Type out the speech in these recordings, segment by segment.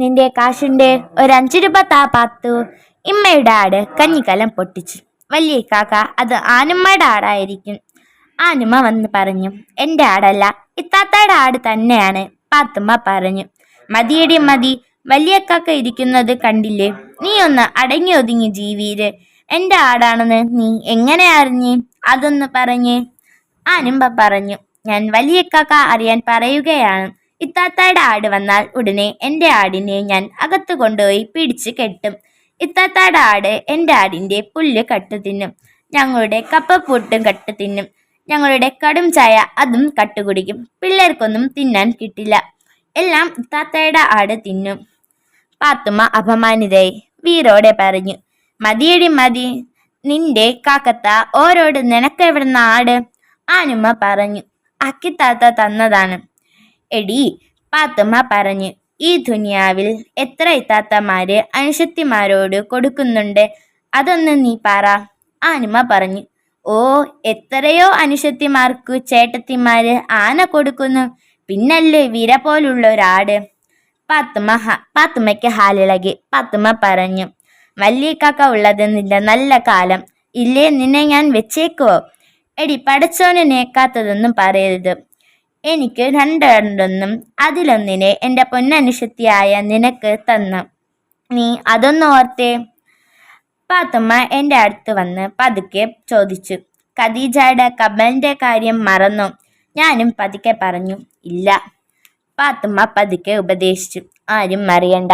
നിന്റെ കാശുണ്ട്, ഒരു 5 രൂപ താ പാത്തു. ഇമ്മയുടെ ആട് കഞ്ഞിക്കലം പൊട്ടിച്ചു. വലിയ കാക്ക അത് ആനുമ്മയുടെ ആടായിരിക്കും. ആനുമ്മ വന്ന് പറഞ്ഞു, എൻ്റെ ആടല്ല, ഇത്താത്തയുടെ ആട് തന്നെയാണ്. പാത്തുമ്മ പറഞ്ഞു, മതിയടി മതി, വലിയ കാക്ക ഇരിക്കുന്നത് കണ്ടില്ലേ? നീ ഒന്ന് അടങ്ങി ഒതുങ്ങി ജീവിര്. എൻ്റെ ആടാണെന്ന് നീ എങ്ങനെ അറിഞ്ഞ്? അതൊന്ന് പറഞ്ഞ്. ആനുമ്മ പറഞ്ഞു, ഞാൻ വലിയ കാക്ക അറിയാൻ പറയുകയാണ്. ഇത്താത്തയുടെ ആട് വന്നാൽ ഉടനെ എൻ്റെ ആടിനെ ഞാൻ അകത്ത് കൊണ്ടുപോയി പിടിച്ച് കെട്ടും. ഇത്താത്തയുടെ ആട് എൻ്റെ ആടിൻ്റെ പുല്ല് കട്ട് തിന്നും, ഞങ്ങളുടെ കപ്പപ്പൂട്ടും കട്ട് തിന്നും, ഞങ്ങളുടെ കടും ചായ അതും കട്ടുകുടിക്കും. പിള്ളേർക്കൊന്നും തിന്നാൻ കിട്ടില്ല, എല്ലാം ഇത്താത്തയുടെ ആട് തിന്നും. പാത്തുമ്മ അപമാനിതയായി വീരോടെ പറഞ്ഞു, മതിയടി മതി, നിന്റെ കാക്കത്ത ഓരോട് നിനക്കെവിടുന്ന ആട്? ആനുമ്മ പറഞ്ഞു, അക്കിത്താത്ത തന്നതാണ്. എടി, പാത്തുമ്മ പറഞ്ഞു, ഈ ദുനിയാവിൽ എത്ര ഇത്താത്തമാര് അനുഷത്തിമാരോട് കൊടുക്കുന്നുണ്ട്, അതൊന്ന് നീ പറ. ആനുമ്മ പറഞ്ഞു, ഓ, എത്രയോ അനുഷത്തിമാർക്ക് ചേട്ടത്തിമാര് ആന കൊടുക്കുന്നു, പിന്നല്ലേ വിര പോലുള്ള ഒരാട്. പാത്തുമ്മയ്ക്ക് ഹാലിളകി. പാത്തുമ്മ പറഞ്ഞു, വലിയ കാക്ക ഉള്ളത് നിന്റെ നല്ല കാലം, ഇല്ലേ നിന്നെ ഞാൻ വെച്ചേക്കുവോ? എടി, പടച്ചോനെ നേക്കാത്തതൊന്നും പറയരുത്. എനിക്ക് 2 ഉണ്ടെന്നും അതിലൊന്നിനെ എൻ്റെ പൊന്നനുഷത്തിയായ നിനക്ക് തന്നു. നീ അതൊന്ന് ഓർത്തേ. പാത്തുമ്മ എൻ്റെ അടുത്ത് വന്ന് പതുക്കെ ചോദിച്ചു, ഖദീജയുടെ കമലിൻ്റെ കാര്യം മറന്നോ? ഞാനും പതുക്കെ പറഞ്ഞു, ഇല്ല. പാത്തുമ്മ പതുക്കെ ഉപദേശിച്ചു, ആരും അറിയണ്ട.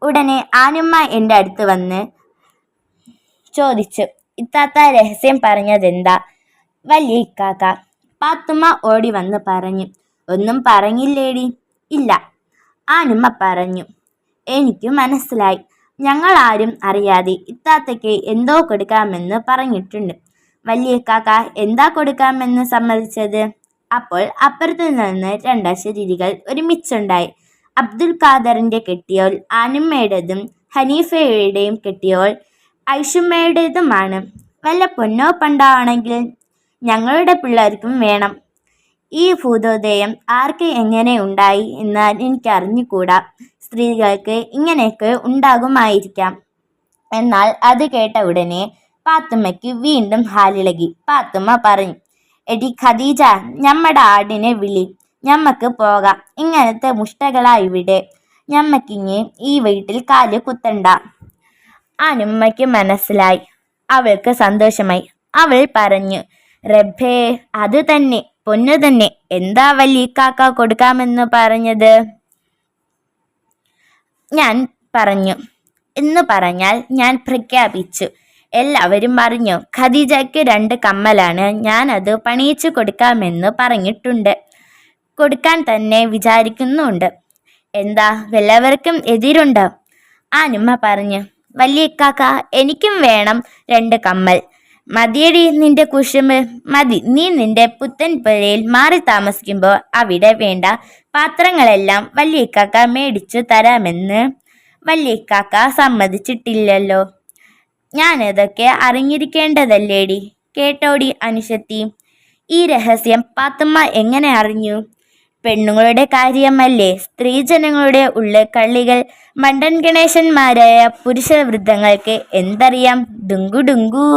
ഉടനെ ആനുമ്മ എൻ്റെ അടുത്ത് വന്ന് ചോദിച്ചു, ഇത്താത്ത രഹസ്യം പറഞ്ഞതെന്താ? വലിയ ഇക്കാക്ക. പാത്തുമ്മ ഓടി വന്ന് പറഞ്ഞു, ഒന്നും പറഞ്ഞില്ലേടി? ഇല്ല. ആനുമ്മ പറഞ്ഞു, എനിക്ക് മനസ്സിലായി. ഞങ്ങൾ ആരും അറിയാതെ ഇത്താത്തയ്ക്ക് എന്തോ കൊടുക്കാമെന്ന് പറഞ്ഞിട്ടുണ്ട്. വലിയ കാക്ക എന്താ കൊടുക്കാമെന്ന് സമ്മതിച്ചത്? അപ്പോൾ അപ്പുറത്തു നിന്ന് 2 അശരീരികൾ ഒരുമിച്ചുണ്ടായി. അബ്ദുൽ ഖാദറിൻ്റെ കെട്ടിയോൾ ആനുമ്മയുടേതും ഹനീഫയുടെയും കെട്ടിയോൾ ഐഷുമ്മയുടേതുമാണ്. വല്ല പൊന്നോ പണ്ടാണെങ്കിൽ ഞങ്ങളുടെ പിള്ളേർക്കും വേണം. ഈ ഭൂതോദയം ആർക്ക് എങ്ങനെ ഉണ്ടായി എന്ന് എനിക്കറിഞ്ഞുകൂടാ. സ്ത്രീകൾക്ക് ഇങ്ങനെയൊക്കെ ഉണ്ടാകുമായിരിക്കാം. എന്നാൽ അത് കേട്ട ഉടനെ പാത്തുമ്മയ്ക്ക് വീണ്ടും ഹാലിളകി. പാത്തുമ്മ പറഞ്ഞു, എടി ഖദീജ, ഞമ്മടെ ആടിനെ വിളി, ഞമ്മക്ക് പോകാം. ഇങ്ങനത്തെ മുഷ്ടകളാ ഇവിടെ, ഞമ്മക്കിങ്ങ് ഈ വീട്ടിൽ കാല് കുത്തണ്ട. ആനുമ്മയ്ക്ക് മനസ്സിലായി. അവൾക്ക് സന്തോഷമായി. അവൾ പറഞ്ഞു, റബ്ബേ, അത് തന്നെ, പൊന്നു തന്നെ. എന്താ വലിയ കാക്ക കൊടുക്കാമെന്ന് പറഞ്ഞത്? ഞാൻ പറഞ്ഞു എന്ന് പറഞ്ഞാൽ ഞാൻ പ്രഖ്യാപിച്ചു. എല്ലാവരും അറിഞ്ഞു. ഖദീജയ്ക്ക് 2 കമ്മലാണ്. ഞാനത് പണിയിച്ചു കൊടുക്കാമെന്ന് പറഞ്ഞിട്ടുണ്ട്. കൊടുക്കാൻ തന്നെ വിചാരിക്കുന്നുണ്ട്. എന്താ, വല്ലവർക്കും എതിരുണ്ടോ? ആനുമ്മ പറഞ്ഞു, വലിയ കാക്ക, എനിക്കും വേണം 2 കമ്മൽ. മതിയടി നിന്റെ കുശുമ്പ്, മതി. നീ നിന്റെ പുത്തൻ പുരയിൽ മാറി താമസിക്കുമ്പോൾ അവിടെ വേണ്ട പാത്രങ്ങളെല്ലാം വലിയ കാക്ക മേടിച്ചു തരാമെന്ന് വലിയ കാക്ക സമ്മതിച്ചിട്ടില്ലല്ലോ. ഞാനതൊക്കെ അറിഞ്ഞിരിക്കേണ്ടതല്ലേടി? കേട്ടോടി അനുഷത്തി, ഈ രഹസ്യം പാത്തുമ്മ എങ്ങനെ അറിഞ്ഞു? പെണ്ണുങ്ങളുടെ കാര്യമല്ലേ, സ്ത്രീജനങ്ങളുടെ കള്ളികൾ മണ്ടൻ ഗണേശന്മാരായ പുരുഷ വൃദ്ധങ്ങൾക്ക് എന്തറിയാം? ഡുങ്കു ഡുങ്കു.